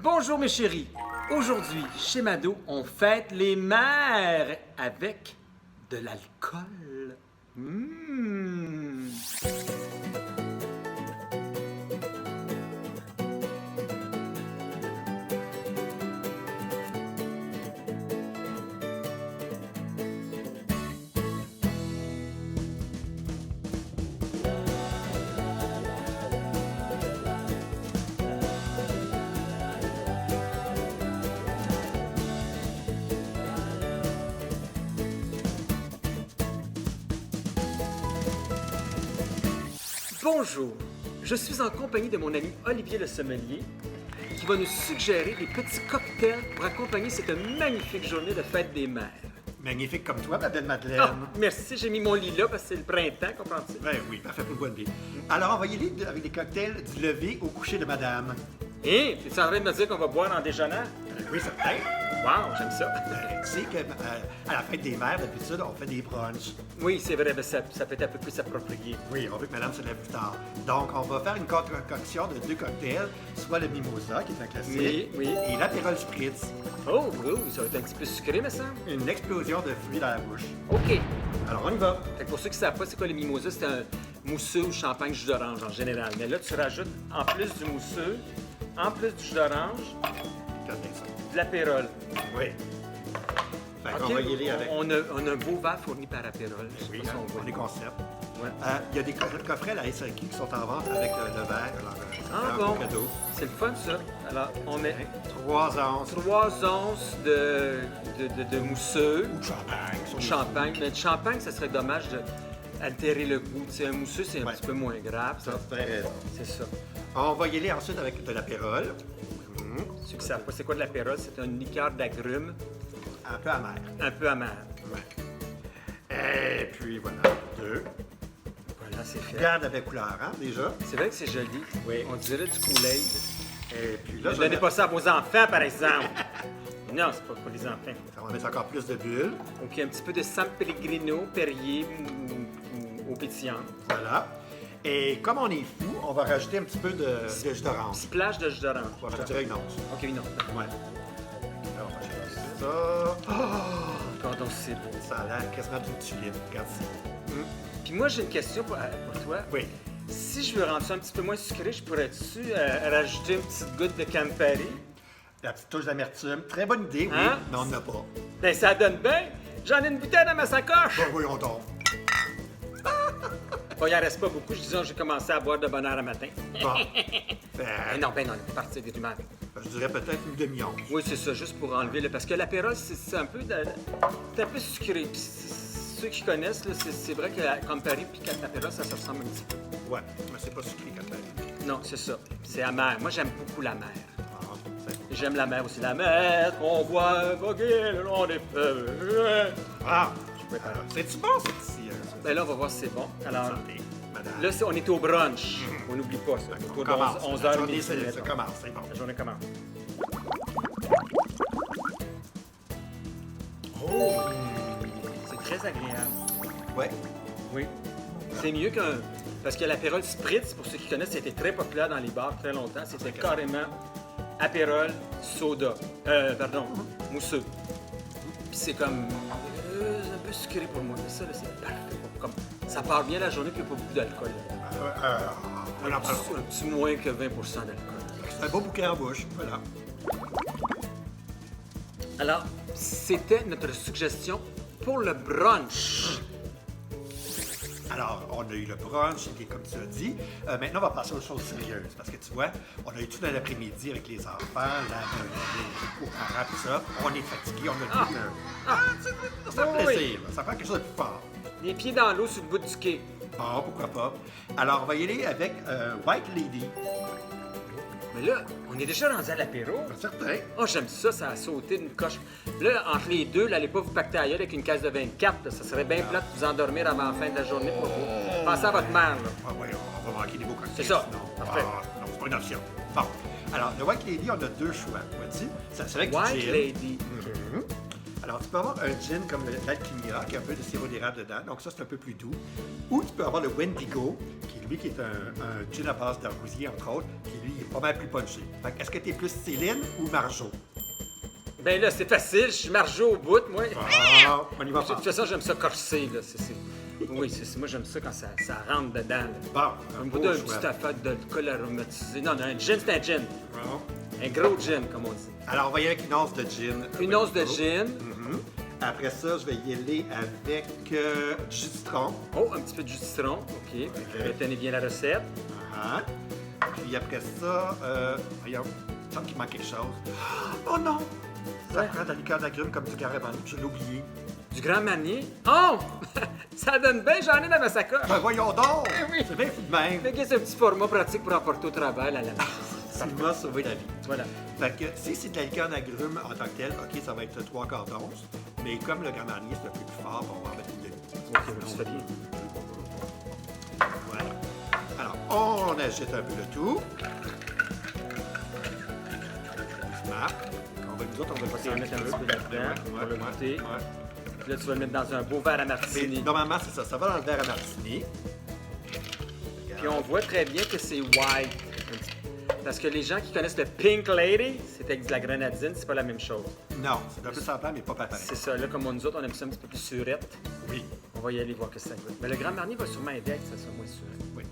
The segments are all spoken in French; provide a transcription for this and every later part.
Bonjour mes chéris. Aujourd'hui, chez Mado, on fête les mères avec de l'alcool. Bonjour, je suis en compagnie de mon ami Olivier le sommelier qui va nous suggérer des petits cocktails pour accompagner cette magnifique journée de fête des mères. Magnifique comme toi, ma belle Madeleine. Ah, merci, j'ai mis mon lit là parce que c'est le printemps, comprends-tu? Ben oui, parfait pour le bonne vie. Alors, envoyez-les avec des cocktails du lever au coucher de madame. Hé, tu es en train de me dire qu'on va boire en déjeunant? Oui, certain. Wow, j'aime ça. Tu sais qu'à la fête des mères, d'habitude, on fait des brunchs. Oui, c'est vrai, mais ça peut être un peu plus approprié. Oui, on veut que madame se lève plus tard. Donc, on va faire une concoction de 2 cocktails, soit le mimosa, qui est un classique, Oui. et l'apérole spritz. Oh, oui, ça va être un petit peu sucré, me semble. Une explosion de fruits dans la bouche. OK. Alors, on y va. Fait que pour ceux qui ne savent pas c'est quoi le mimosa, c'est un mousseux ou champagne jus d'orange en général. Mais là, tu rajoutes, en plus du mousseux, en plus du jus d'orange, Regardez ça. de l'apérole. Oui. Fait OK, qu'envoyez-les avec... on a un beau verre fourni par apérole. Je sais Oui, pas si on voit. on les concept. Ouais. Il y a des coffrets à la SAQ qui sont en vente avec le verre. Alors, Ah un bon, beau cadeau. c'est le fun ça. Alors, on met 3 onces 3 onces de mousseux, ou de champagne. de champagne. Mais le champagne, ça serait dommage d'altérer le goût. C'est un mousseux, c'est un Ouais. petit peu moins grave. Ça. Ça, c'est raison. C'est ça. On va y aller ensuite avec de l'apérole. Ceux qui savent pas c'est quoi de l'apérole, c'est une liqueur d'agrumes Un peu amer. un peu amère. Ouais. Et puis voilà, 2. Voilà, c'est fait. Regarde la belle couleur, hein, déjà. C'est vrai que c'est joli. Oui. On dirait du Kool-Aid. Et puis là, Ne je vais donnez pas ça à vos enfants, par exemple. Non, c'est pas pour les enfants. on va mettre encore plus de bulles. OK, un petit peu de San Pellegrino, Perrier ou au pétillant. Voilà. Et comme on est fou, on va rajouter un petit peu de jus d'orange. Splash de jus d'orange. Bon, je te dirais une once. OK, non. Ouais. Alors, on va changer ça. Pardon, c'est beau. Ça a l'air quasiment d'une tulipe. Regarde ça. Puis moi, j'ai une question pour toi. Oui. Si je veux rendre ça un petit peu moins sucré, je pourrais-tu rajouter une petite goutte de Campari? La petite touche d'amertume. Très bonne idée, oui, Hein? mais on n'en a pas. Ben, ça donne bien. J'en ai une bouteille dans ma sacoche. Bon, voyons donc. Bon, il en reste pas beaucoup. Je disais, j'ai commencé à boire de bonne heure le matin. Bon. Ben non, on est parti des rumeurs. Je dirais peut-être une demi-once. Oui, c'est ça, juste pour enlever, là, parce que l'apérole, c'est un peu c'est un peu sucré. Puis ceux qui connaissent, là, c'est vrai que Campari et l'apérole, ça se ressemble un petit peu. Ouais, mais c'est pas sucré quand même. Non, c'est ça. C'est amer. Moi, j'aime beaucoup la mer. Ah, c'est- J'aime la mer aussi. La mer qu'on voit voguer le long des feux. Ah! Ouais, pardon. C'est-tu bon, ce petit... Ben là, on va voir si c'est bon. Alors, santé, madame. là, on est au brunch. On n'oublie pas ça. On Autour de commence. 11 La h journée, midi. ça mettons. commence, c'est bon. La journée commence. Oh! C'est très agréable. Ouais. Oui. C'est mieux qu'un. Parce que l'apérole spritz, pour ceux qui connaissent, c'était très populaire dans les bars très longtemps. C'était carrément apérole, soda. Pardon, mousseux. Puis c'est comme. Un peu sucré pour moi. Mais ça, là, c'est parfait. Comme, ça part bien la journée, puis il n'y a pas beaucoup d'alcool. On en parle. Un petit moins que 20 d'alcool. C'est un beau bouquet en bouche, voilà. Alors, c'était notre suggestion pour le brunch. Alors, on a eu le brunch, qui est comme tu as dit. Maintenant, on va passer aux choses sérieuses. Parce que tu vois, on a eu tout un après-midi avec les enfants, les cours-parents, tout ça. On est fatigué, on a tout ça fait Oui. plaisir. Ça prend quelque chose de plus fort. Les pieds dans l'eau sur le bout du quai. Bon, pourquoi pas. Alors, on va y aller avec White Lady. Mais là, on est déjà rendu à l'apéro. Certain. Oh, j'aime ça, ça a sauté d'une coche. Là, entre les deux, là, allez pas vous pacter ailleurs avec une caisse de 24. Là. Ça serait bien plate de vous endormir avant la fin de la journée pour vous. Pensez à votre mère, là. Ah ouais, on va manquer des beaux cocktails. C'est ça. sinon. Parfait. Non, c'est pas une option. Bon. Alors, le White Lady, on a 2 choix. Vois-tu? Ça serait avec du White gin. Lady. Alors, tu peux avoir un gin comme l'Alchimia, qui a un peu de sirop d'érable dedans, donc ça, c'est un peu plus doux. Ou tu peux avoir le Wendigo, qui est un gin à base d'arbousier, entre autres, qui, lui, est pas mal plus punché. Fait que, est-ce que tu es plus Céline ou Marjo? Ben là, c'est facile, je suis Marjo au bout, moi. Ah, on y va De toute façon, j'aime ça corsé, là. Oui, moi, j'aime ça quand ça rentre dedans, là. Bon, Un bout d'un petit affaire d'alcool aromatisé. Non, un gin, c'est un gin. Bon. Un gros gin, comme on dit. Alors, on va y aller avec une once de gin. Une once de gin. Après ça, je vais y aller avec du jus de citron. Oh, un petit peu de jus de citron. OK. Retenez bien la recette. Ah. Puis après ça, voyons, il me semble qu'il manque quelque chose. Oh non! Ça Ouais. prend de la liqueur d'agrumes comme du carrément. Je l'ai oublié. Du Grand Marnier. Oh! Ça donne bien, j'en ai dans ma sacoche. Ben voyons donc! Oui. C'est bien fou de même. Fait que c'est un petit format pratique pour emporter au travail, là. Ça m'a sauvé la vie. Voilà. Fait que si c'est de la liqueur d'agrumes en tant que tel, OK, ça va être 3/4 d'once. Mais comme le Grand Marnier, c'est un peu plus fort, on va en mettre une demi. OK, tu fais bien. Voilà. Alors, on agite un peu le tout. Nous autres, on va On va en mettre un petit peu là-dedans pour le goûter. Puis là, tu vas le mettre dans un beau verre à Mais martini. normalement, c'est ça. Ça va dans le verre à martini. Puis on voit très bien que c'est white. Parce que les gens qui connaissent le Pink Lady, c'est avec de la grenadine, c'est pas la même chose. Non, c'est un peu semblant, mais pas pareil. C'est ça. Là, comme nous autres, on aime ça un petit peu plus surette. Oui. On va y aller voir que ça goûte. Mais le Grand Marnier va sûrement aider à que ça soit moins surette. Oui.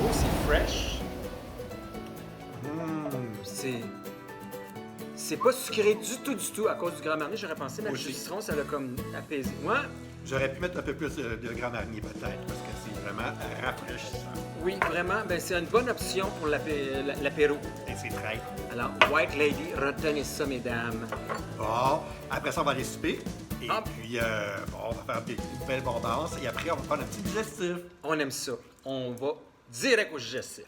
Oh, c'est fresh. C'est pas sucré du tout à cause du Grand Marnier. J'aurais pensé mettre Aussi. du citron, ça l'a comme apaisé. Moi, J'aurais pu mettre un peu plus de Grand Marnier peut-être, parce que c'est vraiment rafraîchissant. oui, vraiment, ben, c'est une bonne option pour l'apéro. Et c'est frais. Alors, White Lady, retenez ça, mesdames. Bon, après ça, on va aller souper. Et Ah. puis, bon, on va faire une belle bondance. Et après, on va prendre un petit digestif. On aime ça. On va direct au digestif.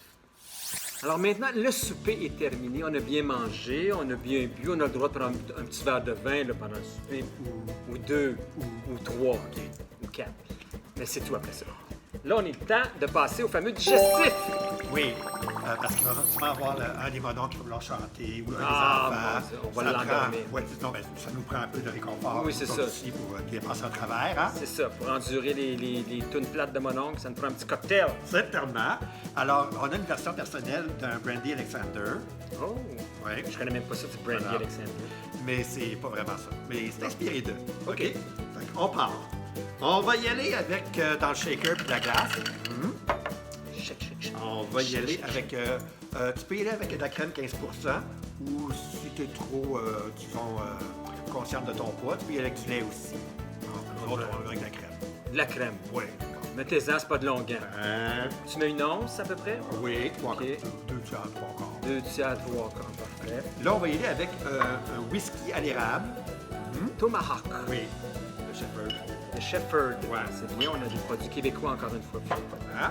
Alors maintenant, le souper est terminé. On a bien mangé, on a bien bu. On a le droit de prendre un petit verre de vin là, pendant le souper. Ou deux, ou trois, ou quatre. Mais c'est tout après ça. Là, on est temps de passer au fameux digestif. Oui, parce qu'il va souvent avoir un des mononcles qui va vouloir chanter ou un des Ah, enfants. mon Dieu, on va Ça l'endormir. prend- ouais, non, ben, ça nous prend un peu de réconfort. Oui, c'est nous ça. autres aussi, pour bien passer à travers. Hein? C'est ça, pour endurer les tunes plates de mon oncle, ça nous prend un petit cocktail. Certainement. Alors, on a une version personnelle d'un Brandy Alexander. Oh! Oui. Je connais même pas ça du Brandy Voilà. Alexander. Mais c'est pas vraiment ça. Mais c'est inspiré d'eux. OK. Fait qu'on part. On va y aller avec dans le shaker puis de la glace. Shake. On va y aller avec. Tu peux y aller avec de la crème 15 ou si tu es trop, disons, consciente de ton poids, tu peux y aller avec du lait aussi. Nous autres, on va avec de la crème. De la crème. Oui. Mettez-en, c'est pas de longueur. Tu mets une once à peu près? Oui, OK. deux tiers, trois quarts. 2 tiers, 3 quarts, parfait. Là, on va y aller avec un whisky à l'érable. Tomahawk. Oui. Le Shepherd. Le Shepherd. Ouais. C'est bien, on a des produits québécois encore une fois. Hein?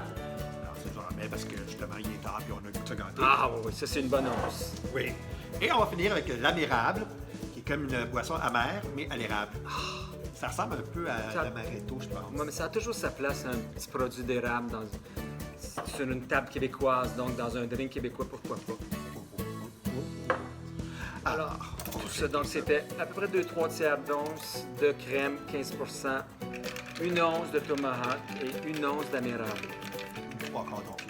Alors, c'est genre, mais parce que justement, il est tard puis on a goûté gâté. Ah oui, ça c'est une bonne once. Oui. Et on va finir avec l'amérable, qui est comme une boisson amère, mais à l'érable. Ça ressemble un peu à Ça- l'amaretto, je pense. Ouais, mais ça a toujours sa place, un petit produit d'érable sur une table québécoise, donc dans un drink québécois, pourquoi pas. Alors, Tout ça, donc c'était à peu près 2-3 tiers d'once de crème, 15 une once de tomahawk et une once d'amérable. trois quarts donc.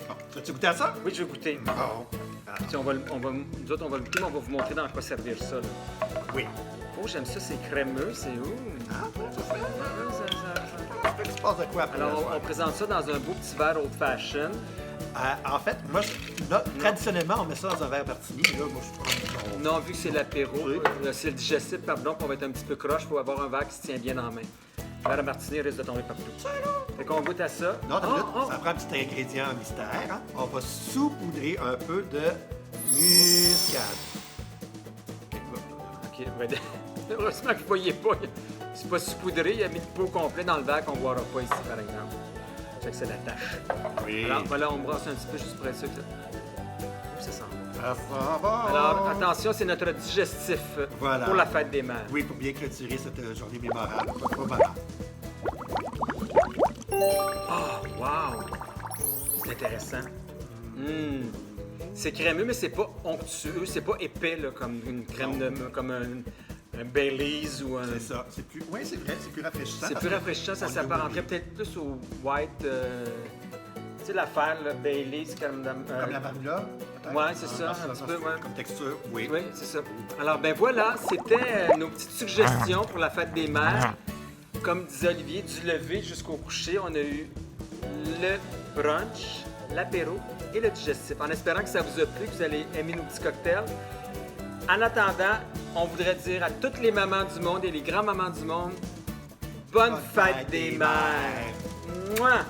Bon, as-tu goûté à ça? Oui, je vais goûter. Bon. Ah, Puis nous autres, on va le goûter, mais on va vous montrer dans quoi servir ça. Là. oui. Oh, j'aime ça, c'est crémeux, c'est où? Ah, bon, ça fait. Ça. Il se passe de quoi après? Alors, le soir? on présente ça dans un beau petit verre old fashion. En fait, moi, traditionnellement, on met ça dans un verre martini. Là, moi, je trouve que Non, vu que c'est l'apéro, Oui. c'est le digestif, pardon, qu'on va être un petit peu croche pour avoir un verre qui se tient bien en main. Le verre à martini risque de tomber partout. Fait qu'on goûte à ça. Non, t'as Oh, minute, oh. ça prend un petit ingrédient mystère. Hein? On va saupoudrer un peu de muscade. OK, ouais. Heureusement que vous ne voyez pas. C'est pas saupoudré, il a mis le pot complet dans le verre qu'on ne boira pas ici, par exemple. Fait que c'est la tâche. Oui. Alors, voilà, on brasse un petit peu juste pour être sûr que ça sent bon. Ça sent bon. Alors, attention, c'est notre digestif Voilà. pour la fête des mères. Oui, pour bien clôturer cette journée mémorable. Voilà. Oh, wow! C'est intéressant. C'est crémeux, mais c'est pas onctueux, c'est pas épais là, comme une crème comme un Baileys ou un. C'est ça. Oui, c'est vrai, c'est plus rafraîchissant. C'est plus rafraîchissant, ça s'apparenterait peut-être plus au white. Tu sais, l'affaire, là, Baileys, comme Comme la Marula, peut-être? Ouais, c'est ça, un petit peu, ouais. Comme texture, oui. Oui, c'est ça. Alors, ben voilà, c'était nos petites suggestions pour la fête des mères. Comme disait Olivier, du lever jusqu'au coucher, on a eu le brunch, l'apéro et le digestif. En espérant que ça vous a plu, que vous allez aimer nos petits cocktails. En attendant, on voudrait dire à toutes les mamans du monde et les grands-mamans du monde, bonne fête des mères! Mouah!